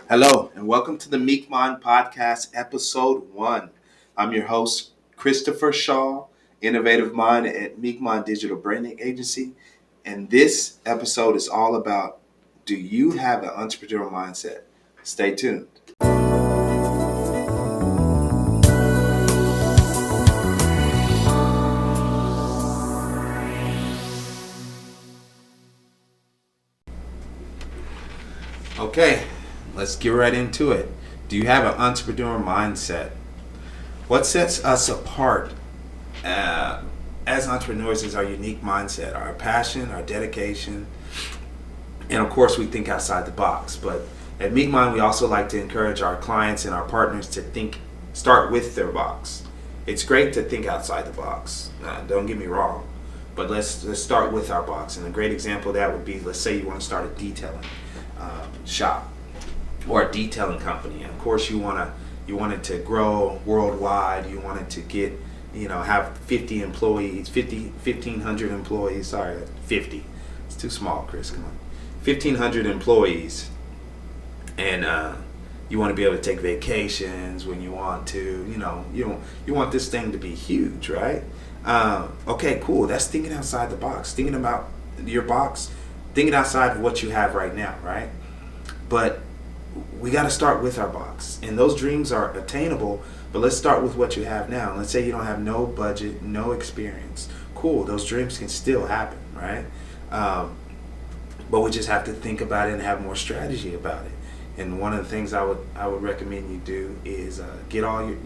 Hello, and welcome to the Meek Mind Podcast, Episode 1. I'm your host, Christopher Shaw, Innovative Mind at Meek Mind Digital Branding Agency. And this episode is all about, do you have an entrepreneurial mindset? Stay tuned. Okay, let's get right into it. Do you have an entrepreneurial mindset? What sets us apart as entrepreneurs is our unique mindset, our passion, our dedication, and of course we think outside the box. But at Meek Mind, we also like to encourage our clients and our partners to start with their box. It's great to think outside the box. Don't get me wrong, but let's start with our box. And a great example of that would be, let's say you want to start a detailing shop or a detailing company. And of course, you want it to grow worldwide. You want it to get, have 50 employees, 1,500 employees. Sorry, 50. It's too small, Chris. Come on. 1,500 employees. And you want to be able to take vacations when you want to. You want this thing to be huge, right? Okay, cool. That's thinking outside the box. Thinking about your box. Thinking outside of what you have right now, right? But we got to start with our box, and those dreams are attainable, but let's start with what you have now. Let's say you don't have no budget, no experience. Cool, those dreams can still happen, right? But we just have to think about it and have more strategy about it. And one of the things I would recommend you do is get all your,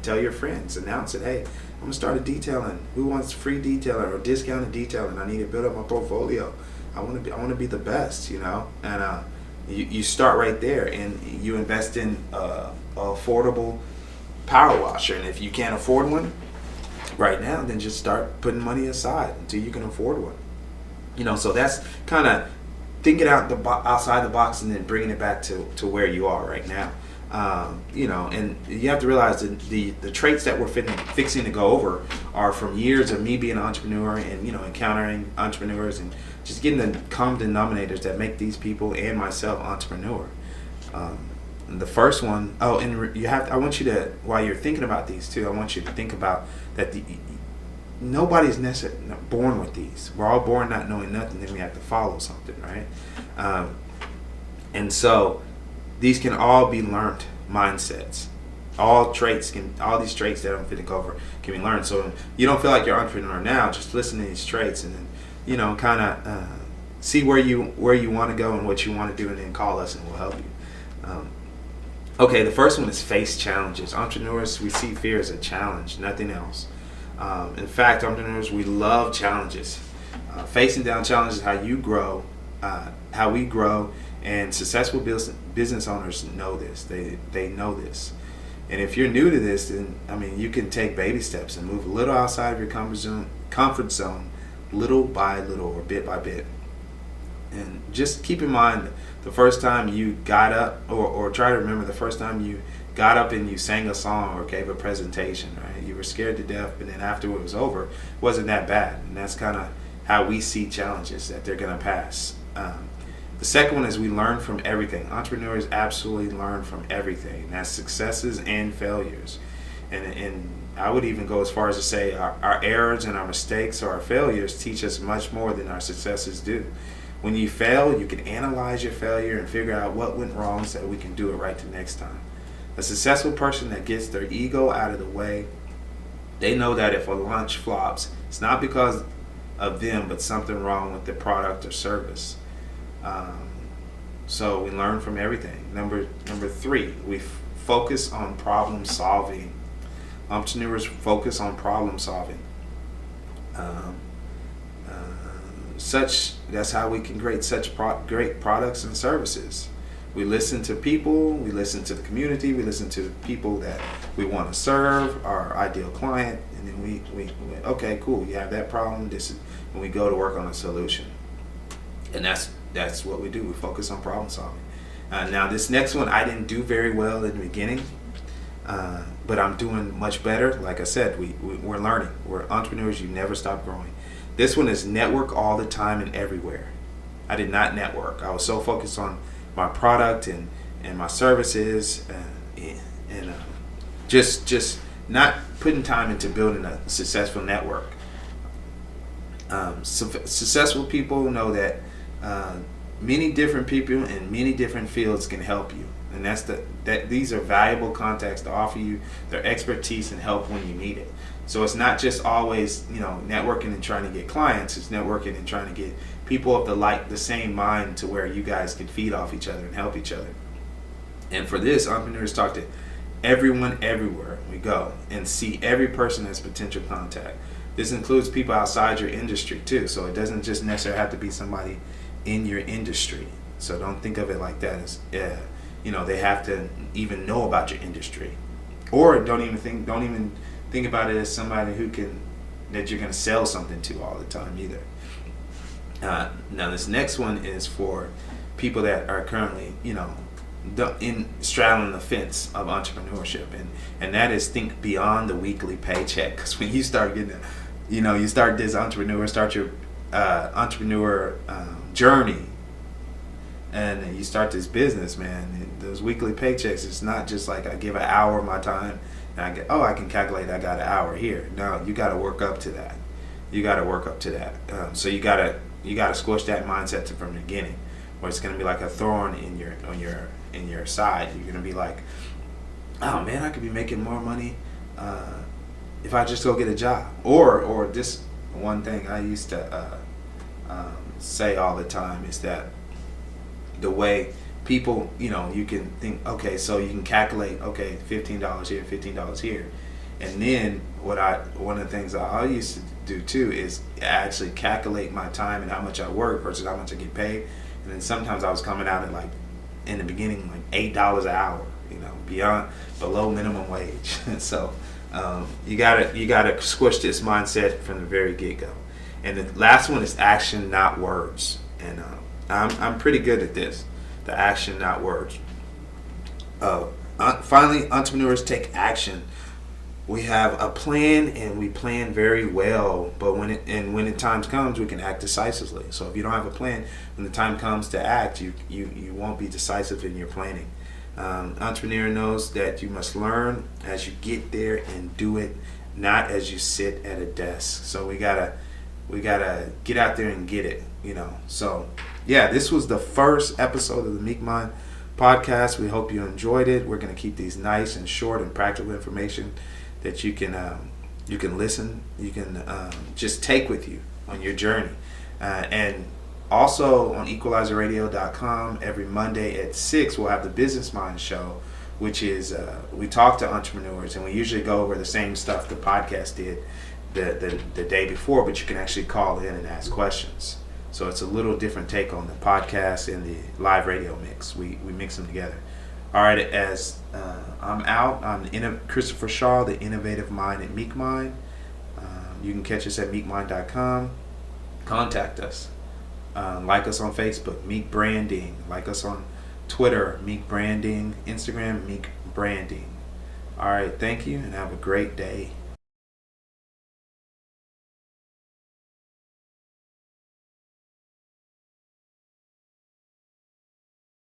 tell your friends, announce it. Hey, I'm gonna start a detailing. Who wants free detailing or discounted detailing? I need to build up my portfolio. I want to be the best, and you start right there, and you invest in a affordable power washer. And if you can't afford one right now, then just start putting money aside until you can afford one. So that's kind of thinking outside the box and then bringing it back to where you are right now. And you have to realize that the traits that we're fixing to go over are from years of me being an entrepreneur and encountering entrepreneurs and just getting the common denominators that make these people and myself entrepreneur. And the first one, I want you to, while you're thinking about these two, I want you to think about that nobody's necessarily born with these. We're all born not knowing nothing, then we have to follow something, right? And so these can all be learned mindsets. All these traits that I'm fitting over can be learned. So you don't feel like you're an entrepreneur now, just listen to these traits and then, kind of see where you want to go and what you want to do, and then call us and we'll help you. Okay, the first one is face challenges. Entrepreneurs, we see fear as a challenge, nothing else. In fact, entrepreneurs, we love challenges. Facing down challenges is how you grow, how we grow, and successful business owners know this. They know this. And if you're new to this, then you can take baby steps and move a little outside of your comfort zone, little by little or bit by bit. And just keep in mind the first time you got up, or try to remember the first time you got up and you sang a song or gave a presentation, right? You were scared to death, but then after it was over, it wasn't that bad. And that's kind of how we see challenges, that they're going to pass. The second one is we learn from everything. Entrepreneurs absolutely learn from everything. That's successes and failures. And I would even go as far as to say our errors and our mistakes or our failures teach us much more than our successes do. When you fail, you can analyze your failure and figure out what went wrong so that we can do it right the next time. A successful person that gets their ego out of the way, they know that if a launch flops, it's not because of them, but something wrong with the product or service. So we learn from everything. Number 3, we focus on problem solving. Entrepreneurs focus on problem solving. That's how we can create such great products and services. We listen to people, we listen to the community, we listen to people that we want to serve, our ideal client, and then we okay, cool, you have that problem, and we go to work on a solution. And that's what we do. We focus on problem solving. Now this next one I didn't do very well in the beginning, but I'm doing much better. Like I said, we're learning. We're entrepreneurs. You never stop growing. This one is network all the time and everywhere. I did not network. I was so focused on my product and and my services, and just not putting time into building a successful network. Successful people know that many different people in many different fields can help you, and that these are valuable contacts to offer you their expertise and help when you need it. So it's not just always networking and trying to get clients. It's networking and trying to get people of the same mind to where you guys can feed off each other and help each other. And for this, entrepreneurs talk to everyone everywhere we go and see every person as potential contact. This includes people outside your industry too. So it doesn't just necessarily have to be somebody in your industry. So don't think of it like that as they have to even know about your industry, or don't even think about it as somebody that you're going to sell something to all the time either. Now this next one is for people that are currently straddling the fence of entrepreneurship, and that is think beyond the weekly paycheck. Because when you start getting you start your entrepreneur journey, and you start this business, man, those weekly paychecks, it's not just like I give an hour of my time and I can calculate I got an hour here. No, you got to work up to that. So you got to squash that mindset from the beginning, where it's going to be like a thorn in your side. You're going to be like, oh man, I could be making more money if I just go get a job. Or this one thing I used to say all the time is that the way people, you can think, okay, so you can calculate, okay, $15 here, $15 here. And then one of the things I used to do too is actually calculate my time and how much I work versus how much I get paid. And then sometimes I was coming out at in the beginning, $8 an hour, below minimum wage. So you gotta squish this mindset from the very get-go. And the last one is action, not words. And I'm pretty good at this, the action, not words. Finally, entrepreneurs take action. We have a plan, and we plan very well, but when the time comes, we can act decisively. So if you don't have a plan, when the time comes to act, you won't be decisive in your planning. Entrepreneur knows that you must learn as you get there and do it, not as you sit at a desk. So we gotta get out there and get it. So yeah, this was the first episode of the Meek Mind podcast. We hope you enjoyed it. We're gonna keep these nice and short and practical information that you can listen, you can just take with you on your journey. And also on equalizerradio.com, every Monday at 6, we'll have the Business Mind Show, which is we talk to entrepreneurs, and we usually go over the same stuff the podcast did the day before, but you can actually call in and ask questions. So it's a little different take on the podcast and the live radio mix. We mix them together. All right, as I'm out, I'm Christopher Shaw, the innovative mind at Meek Mind. You can catch us at meekmind.com. Contact us. Like us on Facebook, Meek Branding. Like us on Twitter, Meek Branding. Instagram, Meek Branding. All right, thank you, and have a great day.